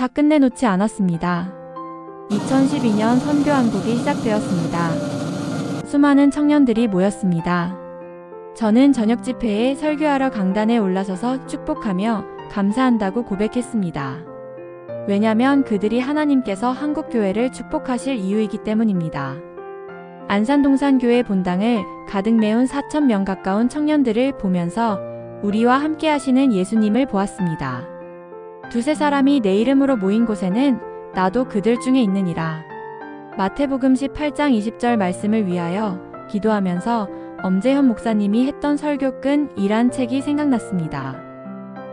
다 끝내놓지 않았습니다. 2012년 선교한국이 시작되었습니다. 수많은 청년들이 모였습니다. 저는 저녁 집회에 설교하러 강단에 올라서서 축복하며 감사한다고 고백했습니다. 왜냐면 그들이 하나님께서 한국교회를 축복하실 이유이기 때문입니다. 안산동산교회 본당을 가득 메운 4,000명 가까운 청년들을 보면서 우리와 함께 하시는 예수님을 보았습니다. 두세 사람이 내 이름으로 모인 곳에는 나도 그들 중에 있느니라. 마태복음 18장 20절 말씀을 위하여 기도하면서 엄재현 목사님이 했던 설교 끈이란 책이 생각났습니다.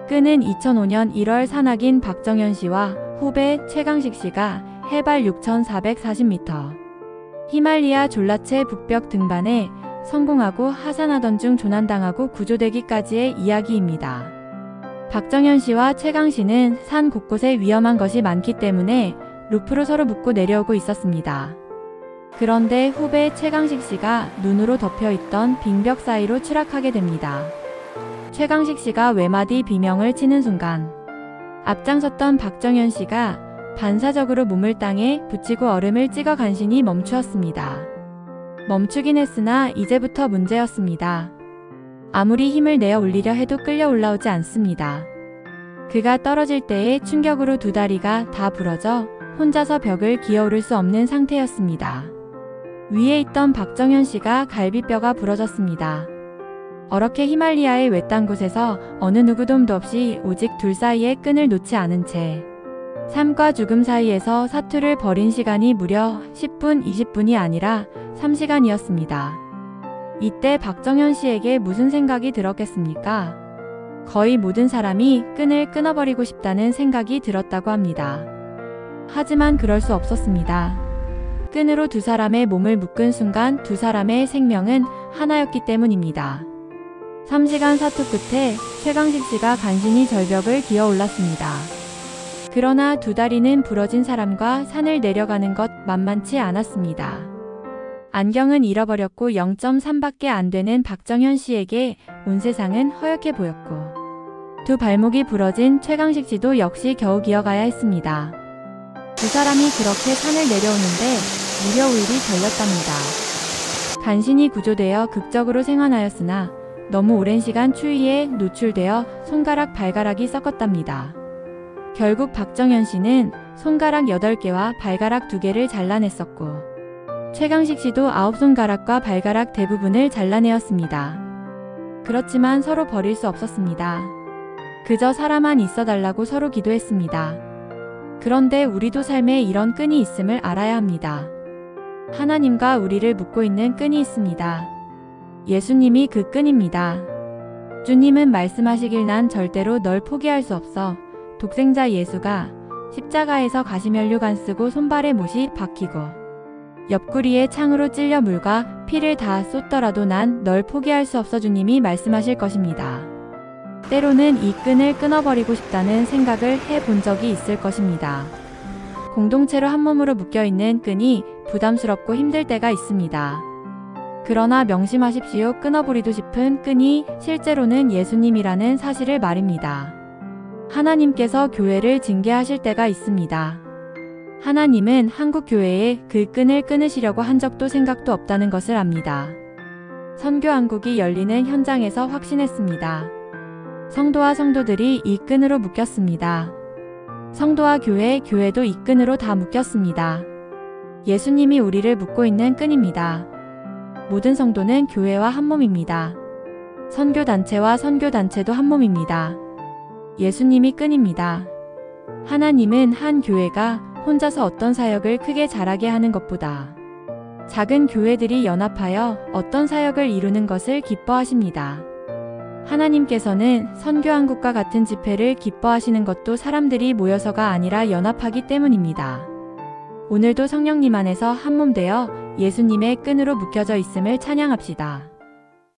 끈은 2005년 1월 산악인 박정현 씨와 후배 최강식 씨가 해발 6,440m 히말리아 졸라체 북벽 등반에 성공하고 하산하던 중 조난당하고 구조되기까지의 이야기입니다. 박정현 씨와 최강 씨는 산 곳곳에 위험한 것이 많기 때문에 루프로 서로 묶고 내려오고 있었습니다. 그런데 후배 최강식 씨가 눈으로 덮여있던 빙벽 사이로 추락하게 됩니다. 최강식 씨가 외마디 비명을 치는 순간 앞장섰던 박정현 씨가 반사적으로 몸을 땅에 붙이고 얼음을 찍어 간신히 멈추었습니다. 멈추긴 했으나 이제부터 문제였습니다. 아무리 힘을 내어 올리려 해도 끌려 올라오지 않습니다. 그가 떨어질 때의 충격으로 두 다리가 다 부러져 혼자서 벽을 기어오를 수 없는 상태였습니다. 위에 있던 박정현 씨가 갈비뼈가 부러졌습니다. 어렵게 히말리아의 외딴 곳에서 어느 누구도 없이 오직 둘 사이에 끈을 놓지 않은 채 삶과 죽음 사이에서 사투를 벌인 시간이 무려 10분, 20분이 아니라 3시간이었습니다. 이때 박정현 씨에게 무슨 생각이 들었겠습니까? 거의 모든 사람이 끈을 끊어버리고 싶다는 생각이 들었다고 합니다. 하지만 그럴 수 없었습니다. 끈으로 두 사람의 몸을 묶은 순간 두 사람의 생명은 하나였기 때문입니다. 3시간 사투 끝에 최강식 씨가 간신히 절벽을 기어 올랐습니다. 그러나 두 다리는 부러진 사람과 산을 내려가는 것 만만치 않았습니다. 안경은 잃어버렸고 0.3밖에 안 되는 박정현 씨에게 온 세상은 허옇게 보였고 두 발목이 부러진 최강식 씨도 역시 겨우 기어가야 했습니다. 두 사람이 그렇게 산을 내려오는데 무려 5일이 걸렸답니다. 간신히 구조되어 극적으로 생還하였으나 너무 오랜 시간 추위에 노출되어 손가락 발가락이 썩었답니다. 결국 박정현 씨는 손가락 8개와 발가락 2개를 잘라냈었고 최강식 씨도 9손가락과 발가락 대부분을 잘라내었습니다. 그렇지만 서로 버릴 수 없었습니다. 그저 살아만 있어달라고 서로 기도했습니다. 그런데 우리도 삶에 이런 끈이 있음을 알아야 합니다. 하나님과 우리를 묶고 있는 끈이 있습니다. 예수님이 그 끈입니다. 주님은 말씀하시길 난 절대로 널 포기할 수 없어. 독생자 예수가 십자가에서 가시면류관 쓰고 손발에 못이 박히고 옆구리에 창으로 찔려 물과 피를 다 쏟더라도 난 널 포기할 수 없어 주님이 말씀하실 것입니다. 때로는 이 끈을 끊어버리고 싶다는 생각을 해본 적이 있을 것입니다. 공동체로 한 몸으로 묶여있는 끈이 부담스럽고 힘들 때가 있습니다. 그러나 명심하십시오. 끊어버리고 싶은 끈이 실제로는 예수님이라는 사실을 말입니다. 하나님께서 교회를 징계하실 때가 있습니다. 하나님은 한국 교회에 그 끈을 끊으시려고 한 적도 생각도 없다는 것을 압니다. 선교한국이 열리는 현장에서 확신했습니다. 성도와 성도들이 이 끈으로 묶였습니다. 성도와 교회, 교회도 이 끈으로 다 묶였습니다. 예수님이 우리를 묶고 있는 끈입니다. 모든 성도는 교회와 한 몸입니다. 선교단체와 선교단체도 한 몸입니다. 예수님이 끈입니다. 하나님은 한 교회가 혼자서 어떤 사역을 크게 잘하게 하는 것보다 작은 교회들이 연합하여 어떤 사역을 이루는 것을 기뻐하십니다. 하나님께서는 선교한국과 같은 집회를 기뻐하시는 것도 사람들이 모여서가 아니라 연합하기 때문입니다. 오늘도 성령님 안에서 한 몸 되어 예수님의 끈으로 묶여져 있음을 찬양합시다.